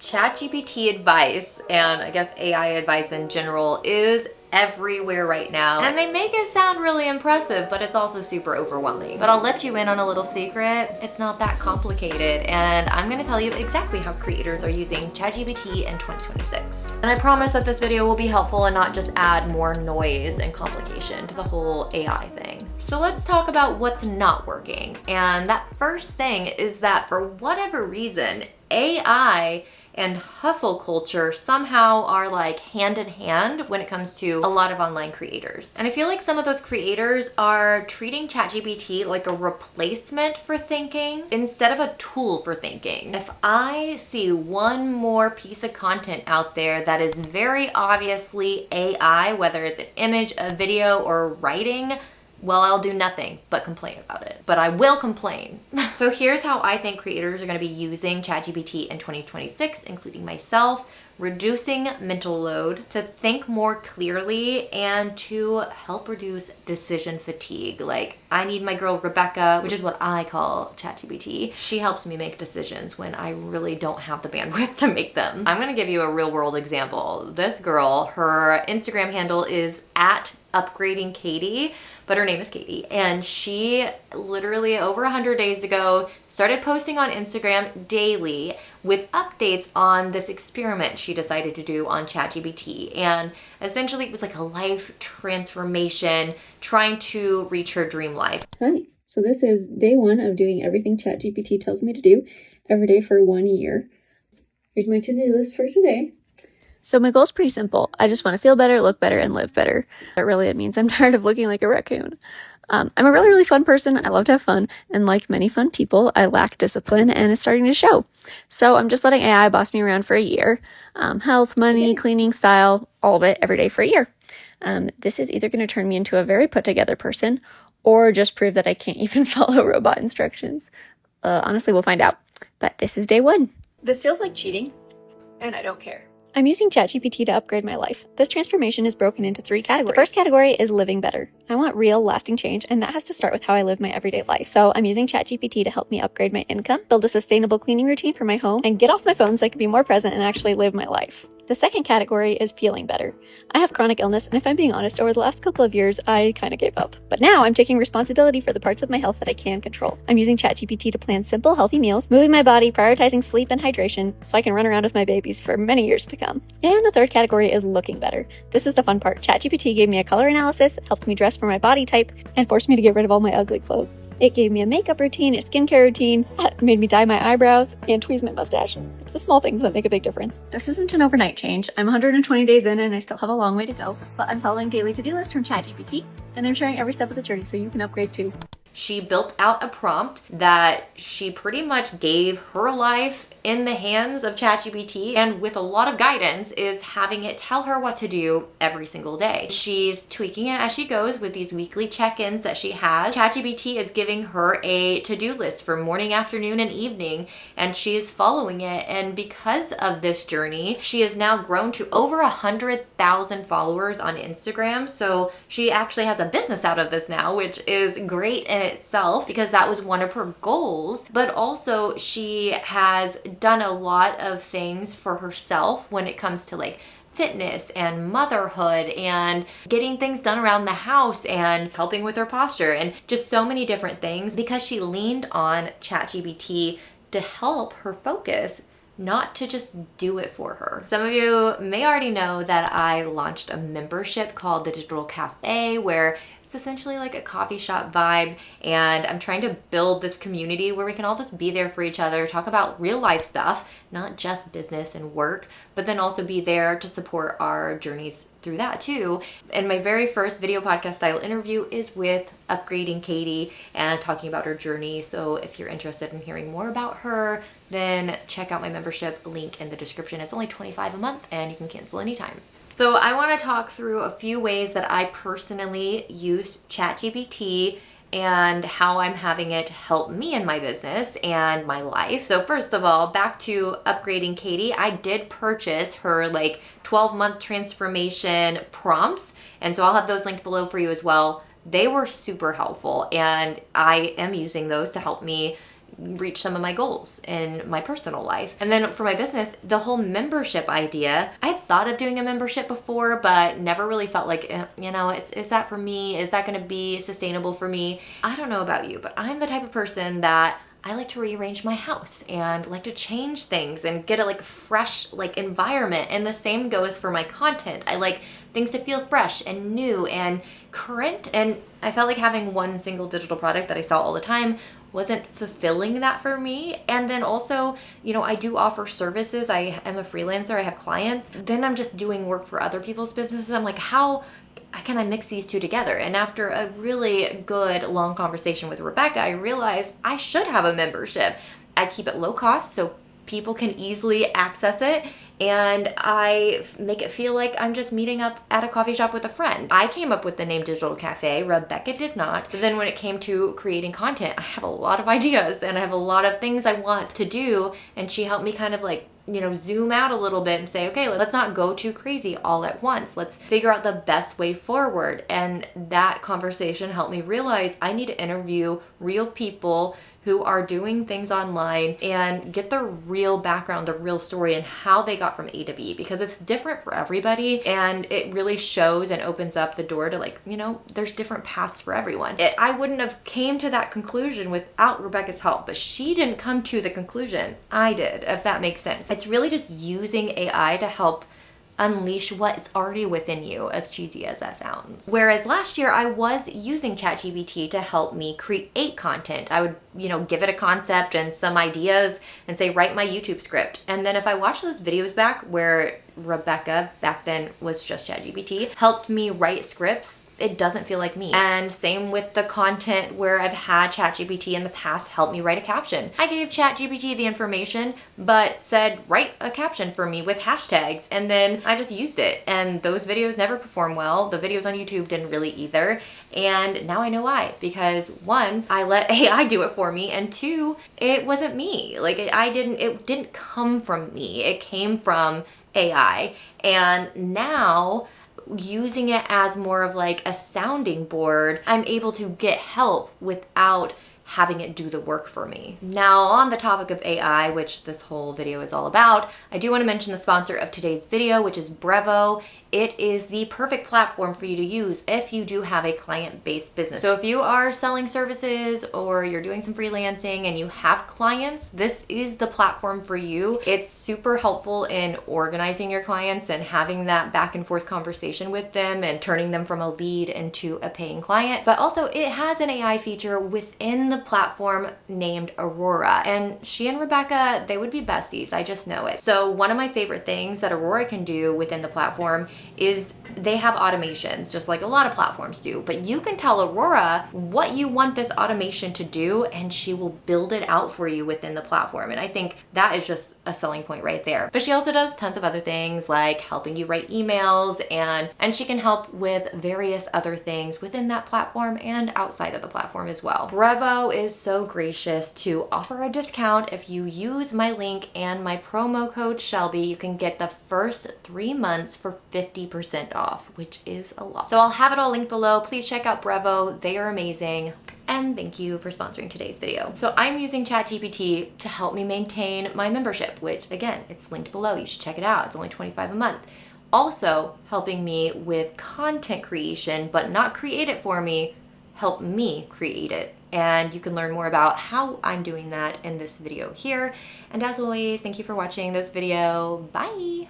ChatGPT advice, and I guess AI advice in general, is everywhere right now. And they make it sound really impressive, but it's also super overwhelming. But I'll let you in on a little secret. It's not that complicated, and I'm gonna tell you exactly how creators are using ChatGPT in 2026. And I promise that this video will be helpful and not just add more noise and complication to the whole AI thing. So let's talk about what's not working. And that first thing is that for whatever reason, AI and hustle culture somehow are like hand in hand when it comes to a lot of online creators. And I feel like some of those creators are treating ChatGPT like a replacement for thinking instead of a tool for thinking. If I see one more piece of content out there that is very obviously AI, whether it's an image, a video, or writing, well, I'll do nothing but complain about it. But I will complain. So here's how I think creators are gonna be using ChatGPT in 2026, including myself: reducing mental load, to think more clearly, and to help reduce decision fatigue. Like, I need my girl Rebecca, which is what I call ChatGPT. She helps me make decisions when I really don't have the bandwidth to make them. I'm gonna give you a real world example. This girl, her Instagram handle is at upgrading Katie, but her name is Katie. And she literally over 100 days ago started posting on Instagram daily with updates on this experiment she decided to do on ChatGPT. And essentially it was like a life transformation, trying to reach her dream life. Hi, so this is day one of doing everything ChatGPT tells me to do every day for 1 year. Here's my to-do list for today. So my goal is pretty simple. I just want to feel better, look better, and live better. But really, it means I'm tired of looking like a raccoon. I'm a really fun person. I love to have fun. And like many fun people, I lack discipline, and it's starting to show. So I'm just letting AI boss me around for a year. Health, money, cleaning, style, all of it every day for a year. This is either going to turn me into a very put-together person or just prove that I can't even follow robot instructions. Honestly, we'll find out. But this is day one. This feels like cheating, and I don't care. I'm using ChatGPT to upgrade my life. This transformation is broken into 3 categories. The first category is living better. I want real, lasting change, and that has to start with how I live my everyday life. So I'm using ChatGPT to help me upgrade my income, build a sustainable cleaning routine for my home, and get off my phone so I can be more present and actually live my life. The second category is feeling better. I have chronic illness, and if I'm being honest, over the last couple of years, I kind of gave up. But now I'm taking responsibility for the parts of my health that I can control. I'm using ChatGPT to plan simple, healthy meals, moving my body, prioritizing sleep and hydration, so I can run around with my babies for many years to come. And the third category is looking better. This is the fun part. ChatGPT gave me a color analysis, helped me dress for my body type, and forced me to get rid of all my ugly clothes. It gave me a makeup routine, a skincare routine, made me dye my eyebrows, and tweeze my mustache. It's the small things that make a big difference. This isn't an overnight change. I'm 120 days in and I still have a long way to go, but I'm following daily to-do lists from ChatGPT, and I'm sharing every step of the journey so you can upgrade too. She built out a prompt that she pretty much gave her life in the hands of ChatGPT, and with a lot of guidance is having it tell her what to do every single day. She's tweaking it as she goes with these weekly check-ins that she has. ChatGPT is giving her a to-do list for morning, afternoon, and evening, and she is following it. And because of this journey, she has now grown to over 100,000 followers on Instagram. So she actually has a business out of this now, which is great in itself because that was one of her goals. But also she has done a lot of things for herself when it comes to like fitness and motherhood and getting things done around the house and helping with her posture and just so many different things because she leaned on ChatGPT to help her focus, not to just do it for her. Some of you may already know that I launched a membership called the Digital Cafe, where it's essentially like a coffee shop vibe, and I'm trying to build this community where we can all just be there for each other, talk about real life stuff, not just business and work, but then also be there to support our journeys through that too. And my very first video podcast style interview is with Upgrading Katie and talking about her journey. So if you're interested in hearing more about her, then check out my membership, link in the description. It's only $25 a month and you can cancel anytime. So I want to talk through a few ways that I personally use ChatGPT and how I'm having it help me in my business and my life. So first of all, back to Upgrading Katie, I did purchase her like 12-month transformation prompts, and so I'll have those linked below for you as well. They were super helpful, and I am using those to help me reach some of my goals in my personal life. And then for my business, the whole membership idea, I had thought of doing a membership before, but never really felt like, is that for me? Is that going to be sustainable for me? I don't know about you, but I'm the type of person that I like to rearrange my house and like to change things and get a fresh environment. And the same goes for my content. I like things to feel fresh and new and current. And I felt like having one single digital product that I saw all the time wasn't fulfilling that for me. And then also, I do offer services. I am a freelancer. I have clients. Then I'm just doing work for other people's businesses. I'm like, how can I mix these two together? And after a really good long conversation with Rebecca, I realized I should have a membership. I keep it low cost so people can easily access it, and I make it feel like I'm just meeting up at a coffee shop with a friend. I came up with the name Digital Cafe. Rebecca did not. But then when it came to creating content, I have a lot of ideas and I have a lot of things I want to do, and she helped me kind of zoom out a little bit and say, okay, let's not go too crazy all at once. Let's figure out the best way forward. And that conversation helped me realize I need to interview real people who are doing things online and get the real background, the real story, and how they got from A to B, because it's different for everybody. And it really shows and opens up the door to there's different paths for everyone. I wouldn't have came to that conclusion without Rebecca's help, but she didn't come to the conclusion. I did, if that makes sense. It's really just using AI to help unleash what's already within you, as cheesy as that sounds. Whereas last year I was using ChatGPT to help me create content. I would, give it a concept and some ideas and say, write my YouTube script. And then if I watch those videos back where Rebecca, back then was just ChatGPT, helped me write scripts, it doesn't feel like me. And same with the content where I've had ChatGPT in the past help me write a caption. I gave ChatGPT the information, but said, write a caption for me with hashtags. And then I just used it. And those videos never performed well. The videos on YouTube didn't really either. And now I know why. Because one, I let AI do it for me. And two, it wasn't me. It didn't come from me. It came from AI. And now, using it as more of a sounding board, I'm able to get help without having it do the work for me. Now, on the topic of AI, which this whole video is all about, I do want to mention the sponsor of today's video, which is Brevo. It is the perfect platform for you to use if you do have a client-based business. So if you are selling services or you're doing some freelancing and you have clients, this is the platform for you. It's super helpful in organizing your clients and having that back and forth conversation with them and turning them from a lead into a paying client. But also it has an AI feature within the platform named Aurora. And she and Rebecca, they would be besties. I just know it. So one of my favorite things that Aurora can do within the platform is they have automations, just like a lot of platforms do, but you can tell Aurora what you want this automation to do and she will build it out for you within the platform. And I think that is just a selling point right there. But she also does tons of other things like helping you write emails, and she can help with various other things within that platform and outside of the platform as well. Brevo is so gracious to offer a discount. If you use my link and my promo code Shelby, you can get the first 3 months for 50% off, which is a lot. So I'll have it all linked below. Please check out Brevo. They are amazing. And thank you for sponsoring today's video. So I'm using ChatGPT to help me maintain my membership, which again, it's linked below. You should check it out. It's only $25 a month. Also helping me with content creation, but not create it for me, help me create it. And you can learn more about how I'm doing that in this video here. And as always, thank you for watching this video. Bye.